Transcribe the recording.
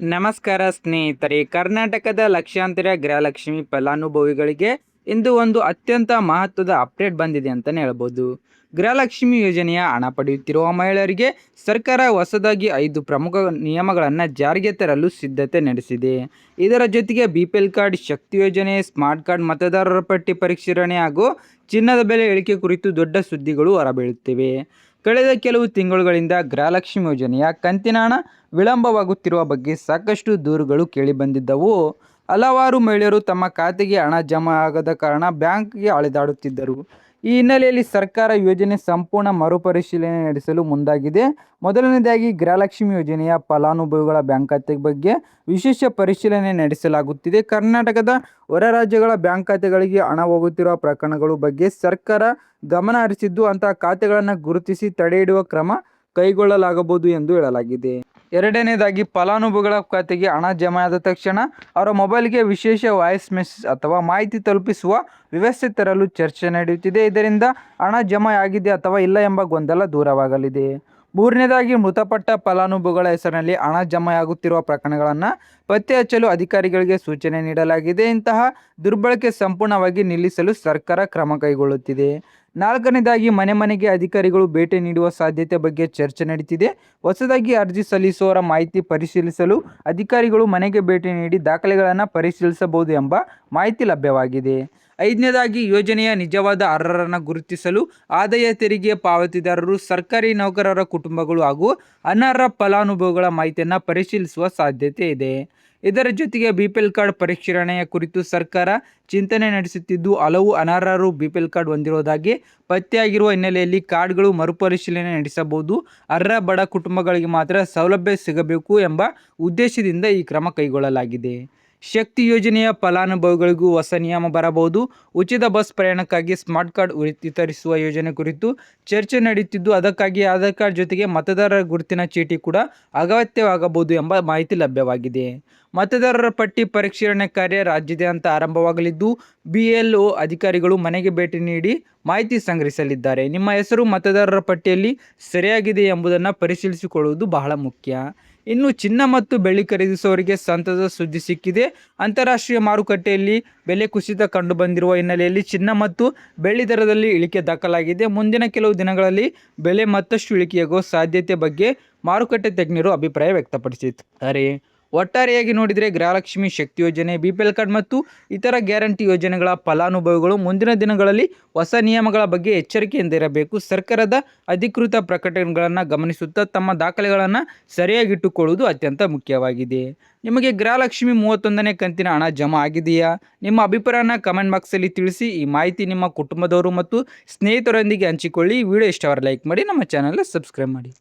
ನಮಸ್ಕಾರ ಸ್ನೇಹಿತರೆ. ಕರ್ನಾಟಕದ ಲಕ್ಷಾಂತರ ಗೃಹಲಕ್ಷ್ಮಿ ಫಲಾನುಭವಿಗಳಿಗೆ ಇಂದು ಒಂದು ಅತ್ಯಂತ ಮಹತ್ವದ ಅಪ್ಡೇಟ್ ಬಂದಿದೆ ಅಂತಲೇ ಹೇಳ್ಬೋದು. ಗೃಹಲಕ್ಷ್ಮಿ ಯೋಜನೆಯ ಹಣ ಪಡೆಯುತ್ತಿರುವ ಮಹಿಳೆಯರಿಗೆ ಸರ್ಕಾರ ಹೊಸದಾಗಿ 5 ಪ್ರಮುಖ ನಿಯಮಗಳನ್ನು ಜಾರಿಗೆ ತರಲು ಸಿದ್ಧತೆ ನಡೆಸಿದೆ. ಇದರ ಜೊತೆಗೆ BPL ಕಾರ್ಡ್, ಶಕ್ತಿ ಯೋಜನೆ, ಸ್ಮಾರ್ಟ್ ಕಾರ್ಡ್, ಮತದಾರರ ಪಟ್ಟಿ ಪರಿಷ್ಕರಣೆ ಹಾಗೂ ಚಿನ್ನದ ಬೆಲೆ ಇಳಿಕೆ ಕುರಿತು ದೊಡ್ಡ ಸುದ್ದಿಗಳು ಹೊರಬೀಳುತ್ತಿವೆ. ಕಳೆದ ಕೆಲವು ತಿಂಗಳುಗಳಿಂದ ಗೃಹಲಕ್ಷ್ಮಿ ಯೋಜನೆಯ ಕಂತಿನ ಹಣ ವಿಳಂಬವಾಗುತ್ತಿರುವ ಬಗ್ಗೆ ಸಾಕಷ್ಟು ದೂರುಗಳು ಕೇಳಿಬಂದಿದ್ದವು. ಹಲವಾರು ಮಹಿಳೆಯರು ತಮ್ಮ ಖಾತೆಗೆ ಹಣ ಜಮಾ ಆಗದ ಕಾರಣ ಬ್ಯಾಂಕ್ಗೆ ಅಲೆದಾಡುತ್ತಿದ್ದರು. ಈ ಹಿನ್ನೆಲೆಯಲ್ಲಿ ಸರ್ಕಾರ ಯೋಜನೆ ಸಂಪೂರ್ಣ ಮರುಪರಿಶೀಲನೆ ನಡೆಸಲು ಮುಂದಾಗಿದೆ. ಮೊದಲನೇದಾಗಿ ಗೃಹಲಕ್ಷ್ಮಿ ಯೋಜನೆಯ ಫಲಾನುಭವಿಗಳ ಬ್ಯಾಂಕ್ ಖಾತೆ ಬಗ್ಗೆ ವಿಶೇಷ ಪರಿಶೀಲನೆ ನಡೆಸಲಾಗುತ್ತಿದೆ. ಕರ್ನಾಟಕದ ಹೊರ ರಾಜ್ಯಗಳ ಬ್ಯಾಂಕ್ ಖಾತೆಗಳಿಗೆ ಹಣ ಹೋಗುತ್ತಿರುವ ಪ್ರಕರಣಗಳ ಬಗ್ಗೆ ಸರ್ಕಾರ ಗಮನ ಹರಿಸಿದ್ದು, ಅಂತಹ ಖಾತೆಗಳನ್ನು ಗುರುತಿಸಿ ತಡೆಹಿಡಿಯುವ ಕ್ರಮ ಕೈಗೊಳ್ಳಲಾಗಬಹುದು ಎಂದು ಹೇಳಲಾಗಿದೆ. ಎರಡನೇದಾಗಿ ಫಲಾನುಭವಿಗಳ ಖಾತೆಗೆ ಹಣ ಜಮಾ ಆದ ತಕ್ಷಣ ಅವರ ಮೊಬೈಲ್ಗೆ ವಿಶೇಷ ವಾಯ್ಸ್ ಮೆಸೇಜ್ ಅಥವಾ ಮಾಹಿತಿ ತಲುಪಿಸುವ ವ್ಯವಸ್ಥೆ ತರಲು ಚರ್ಚೆ ನಡೆಯುತ್ತಿದೆ. ಇದರಿಂದ ಹಣ ಜಮಾ ಆಗಿದೆ ಅಥವಾ ಇಲ್ಲ ಎಂಬ ಗೊಂದಲ ದೂರವಾಗಲಿದೆ. ಮೂರನೇದಾಗಿ ಮೃತಪಟ್ಟ ಫಲಾನುಭವಿಗಳ ಹೆಸರಿನಲ್ಲಿ ಹಣ ಜಮೆಯಾಗುತ್ತಿರುವ ಪ್ರಕರಣಗಳನ್ನು ಪತ್ತೆ ಹಚ್ಚಲು ಅಧಿಕಾರಿಗಳಿಗೆ ಸೂಚನೆ ನೀಡಲಾಗಿದೆ. ಇಂತಹ ದುರ್ಬಳಕೆ ಸಂಪೂರ್ಣವಾಗಿ ನಿಲ್ಲಿಸಲು ಸರ್ಕಾರ ಕ್ರಮ ಕೈಗೊಳ್ಳುತ್ತಿದೆ. ನಾಲ್ಕನೇದಾಗಿ ಮನೆ ಮನೆಗೆ ಅಧಿಕಾರಿಗಳು ಭೇಟಿ ನೀಡುವ ಸಾಧ್ಯತೆ ಬಗ್ಗೆ ಚರ್ಚೆ ನಡೆಯುತ್ತಿದೆ. ಹೊಸದಾಗಿ ಅರ್ಜಿ ಸಲ್ಲಿಸುವವರ ಮಾಹಿತಿ ಪರಿಶೀಲಿಸಲು ಅಧಿಕಾರಿಗಳು ಮನೆಗೆ ಭೇಟಿ ನೀಡಿ ದಾಖಲೆಗಳನ್ನು ಪರಿಶೀಲಿಸಬಹುದು ಎಂಬ ಮಾಹಿತಿ ಲಭ್ಯವಾಗಿದೆ. ಐದನೇದಾಗಿ ಯೋಜನೆಯ ನಿಜವಾದ ಅರ್ಹರನ್ನು ಗುರುತಿಸಲು ಆದಾಯ ತೆರಿಗೆ ಪಾವತಿದಾರರು, ಸರ್ಕಾರಿ ನೌಕರರ ಕುಟುಂಬಗಳು ಹಾಗೂ ಅನರ್ಹ ಫಲಾನುಭವಿಗಳ ಮಾಹಿತಿಯನ್ನು ಪರಿಶೀಲಿಸುವ ಸಾಧ್ಯತೆ ಇದೆ. ಇದರ ಜೊತೆಗೆ BPL ಕಾರ್ಡ್ ಪರಿಷ್ಕರಣೆಯ ಕುರಿತು ಸರ್ಕಾರ ಚಿಂತನೆ ನಡೆಸುತ್ತಿದ್ದು, ಹಲವು ಅನರ್ಹರು BPL ಕಾರ್ಡ್ ಹೊಂದಿರುವುದಾಗಿ ಪತ್ತೆಯಾಗಿರುವ ಹಿನ್ನೆಲೆಯಲ್ಲಿ ಕಾರ್ಡ್ಗಳು ಮರುಪರಿಶೀಲನೆ ನಡೆಸಬಹುದು. ಅರ್ಹ ಬಡ ಕುಟುಂಬಗಳಿಗೆ ಮಾತ್ರ ಸೌಲಭ್ಯ ಸಿಗಬೇಕು ಎಂಬ ಉದ್ದೇಶದಿಂದ ಈ ಕ್ರಮ ಕೈಗೊಳ್ಳಲಾಗಿದೆ. ಶಕ್ತಿ ಯೋಜನೆಯ ಫಲಾನುಭವಿಗಳಿಗೂ ಹೊಸ ನಿಯಮ ಬರಬಹುದು. ಉಚಿತ ಬಸ್ ಪ್ರಯಾಣಕ್ಕಾಗಿ ಸ್ಮಾರ್ಟ್ ಕಾರ್ಡ್ ವಿತರಿಸುವ ಯೋಜನೆ ಕುರಿತು ಚರ್ಚೆ ನಡೆಯುತ್ತಿದ್ದು, ಅದಕ್ಕಾಗಿ ಆಧಾರ್ ಕಾರ್ಡ್ ಜೊತೆಗೆ ಮತದಾರರ ಗುರುತಿನ ಚೀಟಿ ಕೂಡ ಅಗತ್ಯವಾಗಬಹುದು ಎಂಬ ಮಾಹಿತಿ ಲಭ್ಯವಾಗಿದೆ. ಮತದಾರರ ಪಟ್ಟಿ ಪರಿಷ್ಕರಣೆ ಕಾರ್ಯ ರಾಜ್ಯಾದ್ಯಂತ ಆರಂಭವಾಗಲಿದ್ದು, BLO ಅಧಿಕಾರಿಗಳು ಮನೆಗೆ ಭೇಟಿ ನೀಡಿ ಮಾಹಿತಿ ಸಂಗ್ರಹಿಸಲಿದ್ದಾರೆ. ನಿಮ್ಮ ಹೆಸರು ಮತದಾರರ ಪಟ್ಟಿಯಲ್ಲಿ ಸರಿಯಾಗಿದೆ ಎಂಬುದನ್ನು ಪರಿಶೀಲಿಸಿಕೊಳ್ಳುವುದು ಬಹಳ ಮುಖ್ಯ. ಇನ್ನು ಚಿನ್ನ ಮತ್ತು ಬೆಳ್ಳಿ ಖರೀದಿಸುವವರಿಗೆ ಸಂತಸದ ಸುದ್ದಿ ಸಿಕ್ಕಿದೆ. ಅಂತಾರಾಷ್ಟ್ರೀಯ ಮಾರುಕಟ್ಟೆಯಲ್ಲಿ ಬೆಲೆ ಕುಸಿತ ಕಂಡುಬಂದಿರುವ ಹಿನ್ನೆಲೆಯಲ್ಲಿ ಚಿನ್ನ ಮತ್ತು ಬೆಳ್ಳಿ ದರದಲ್ಲಿ ಇಳಿಕೆ ದಾಖಲಾಗಿದೆ. ಮುಂದಿನ ಕೆಲವು ದಿನಗಳಲ್ಲಿ ಬೆಲೆ ಮತ್ತಷ್ಟು ಇಳಿಕೆಯಾಗುವ ಸಾಧ್ಯತೆ ಬಗ್ಗೆ ಮಾರುಕಟ್ಟೆ ತಜ್ಞರು ಅಭಿಪ್ರಾಯ ವ್ಯಕ್ತಪಡಿಸಿದ್ದಾರೆ. ಒಟ್ಟಾರೆಯಾಗಿ ನೋಡಿದರೆ ಗೃಹಲಕ್ಷ್ಮಿ, ಶಕ್ತಿ ಯೋಜನೆ, BPL ಕಾರ್ಡ್ ಮತ್ತು ಇತರ ಗ್ಯಾರಂಟಿ ಯೋಜನೆಗಳ ಫಲಾನುಭವಿಗಳು ಮುಂದಿನ ದಿನಗಳಲ್ಲಿ ಹೊಸ ನಿಯಮಗಳ ಬಗ್ಗೆ ಎಚ್ಚರಿಕೆಯಿಂದ ಇರಬೇಕು. ಸರ್ಕಾರದ ಅಧಿಕೃತ ಪ್ರಕಟಣೆಗಳನ್ನು ಗಮನಿಸುತ್ತಾ ತಮ್ಮ ದಾಖಲೆಗಳನ್ನು ಸರಿಯಾಗಿಟ್ಟುಕೊಳ್ಳುವುದು ಅತ್ಯಂತ ಮುಖ್ಯವಾಗಿದೆ. ನಿಮಗೆ ಗೃಹಲಕ್ಷ್ಮಿ 31ನೇ ಕಂತಿನ ಹಣ ಜಮಾ ಆಗಿದೆಯಾ? ನಿಮ್ಮ ಅಭಿಪ್ರಾಯನ ಕಮೆಂಟ್ ಬಾಕ್ಸಲ್ಲಿ ತಿಳಿಸಿ. ಈ ಮಾಹಿತಿ ನಿಮ್ಮ ಕುಟುಂಬದವರು ಮತ್ತು ಸ್ನೇಹಿತರೊಂದಿಗೆ ಹಂಚಿಕೊಳ್ಳಿ. ವಿಡಿಯೋ ಇಷ್ಟವಾದರೆ ಲೈಕ್ ಮಾಡಿ, ನಮ್ಮ ಚಾನಲ್ನ ಸಬ್ಸ್ಕ್ರೈಬ್ ಮಾಡಿ.